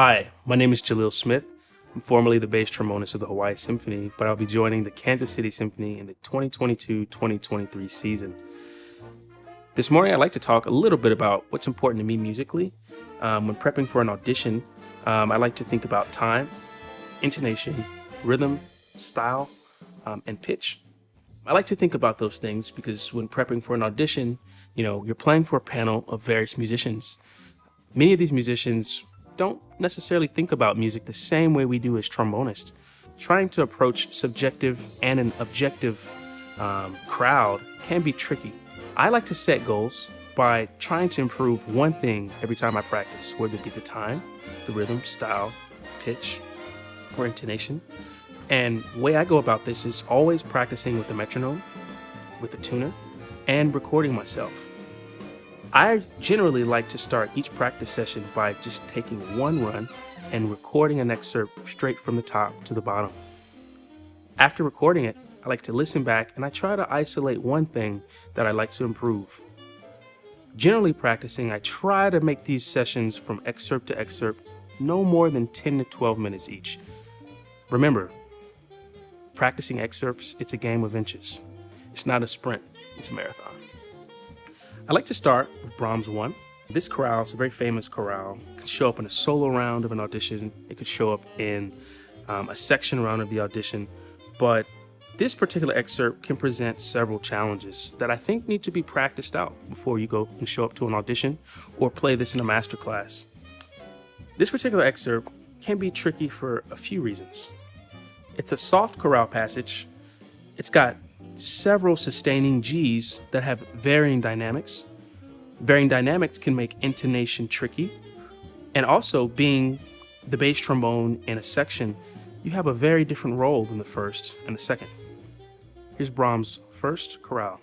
Hi, my name is Jahleel Smith. I'm formerly the bass trombonist of the Hawaii Symphony, but I'll be joining the Kansas City Symphony in the 2022-2023 season. This morning, I'd like to talk a little bit about what's important to me musically. When prepping for an audition, I like to think about time, intonation, rhythm, style, and pitch. I like to think about those things because when prepping for an audition, you're playing for a panel of various musicians. Many of these musicians don't necessarily think about music the same way we do as trombonists. Trying to approach subjective and an objective crowd can be tricky. I like to set goals by trying to improve one thing every time I practice, whether it be the time, the rhythm, style, pitch, or intonation. And the way I go about this is always practicing with the metronome, with the tuner, and recording myself. I generally like to start each practice session by just taking one run and recording an excerpt straight from the top to the bottom. After recording it, I like to listen back and I try to isolate one thing that I like to improve. Generally practicing, I try to make these sessions from excerpt to excerpt no more than 10 to 12 minutes each. Remember, practicing excerpts, it's a game of inches. It's not a sprint, it's a marathon. I like to start with Brahms 1. This chorale is a very famous chorale. It can show up in a solo round of an audition. It could show up in a section round of the audition. But this particular excerpt can present several challenges that I think need to be practiced out before you go and show up to an audition or play this in a master class. This particular excerpt can be tricky for a few reasons. It's a soft chorale passage. It's got several sustaining Gs that have varying dynamics. Varying dynamics can make intonation tricky. And also, being the bass trombone in a section, you have a very different role than the first and the second. Here's Brahms' first chorale.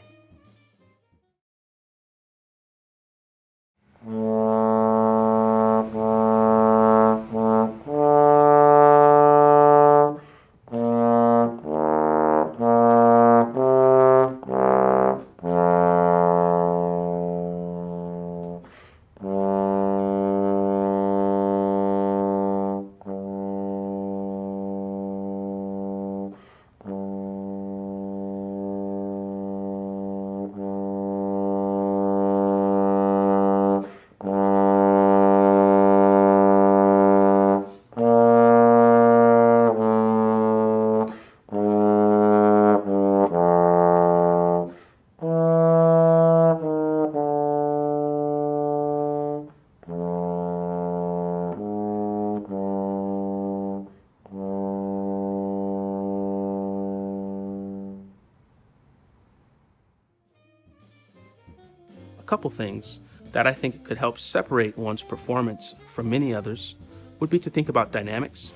Couple things that I think could help separate one's performance from many others would be to think about dynamics.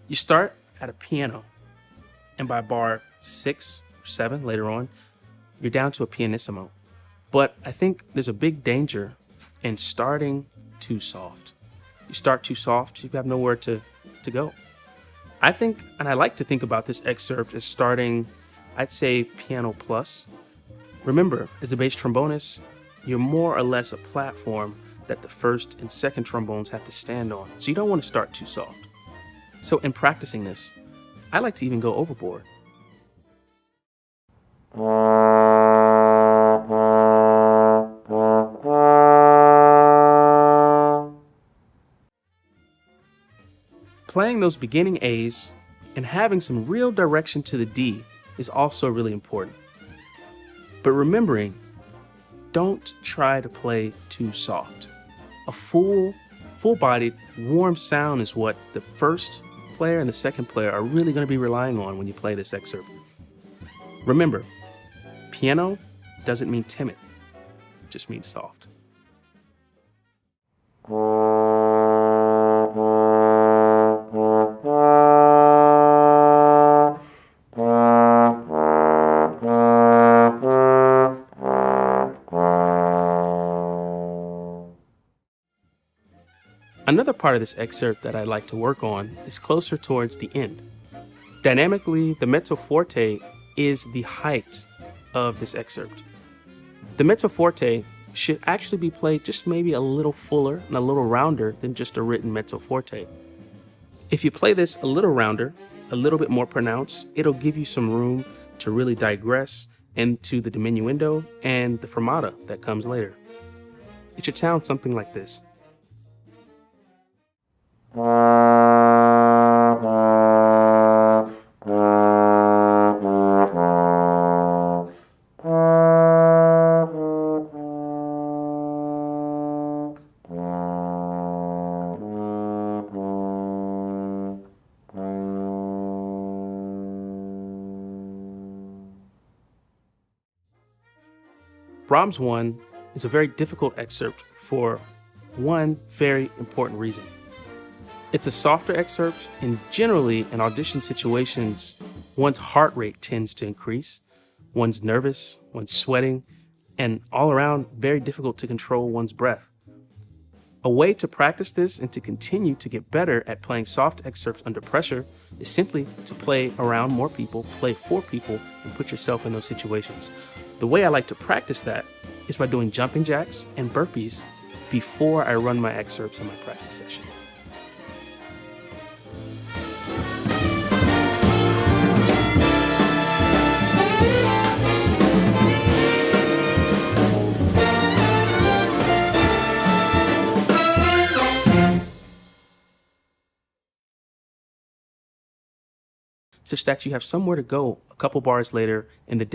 You start at a piano, and by bar 6 or 7 later on, you're down to a pianissimo. But I think there's a big danger in starting too soft. You start too soft, you have nowhere to go. I think, and I like to think about this excerpt as starting, I'd say, piano plus. Remember, as a bass trombonist, you're more or less a platform that the first and second trombones have to stand on, so you don't want to start too soft. So in practicing this, I like to even go overboard. Playing those beginning A's and having some real direction to the D is also really important. But remembering, don't try to play too soft. A full-bodied, warm sound is what the first player and the second player are really going to be relying on when you play this excerpt. Remember, piano doesn't mean timid, it just means soft. Another part of this excerpt that I like to work on is closer towards the end. Dynamically, the mezzo forte is the height of this excerpt. The mezzo forte should actually be played just maybe a little fuller and a little rounder than just a written mezzo forte. If you play this a little rounder, a little bit more pronounced, it'll give you some room to really digress into the diminuendo and the fermata that comes later. It should sound something like this. Brahms 1 is a very difficult excerpt for one very important reason. It's a softer excerpt, and generally in audition situations, one's heart rate tends to increase, one's nervous, one's sweating, and all around very difficult to control one's breath. A way to practice this and to continue to get better at playing soft excerpts under pressure is simply to play around more people, play for people, and put yourself in those situations. The way I like to practice that is by doing jumping jacks and burpees before I run my excerpts in my practice session. Such that you have somewhere to go a couple bars later in the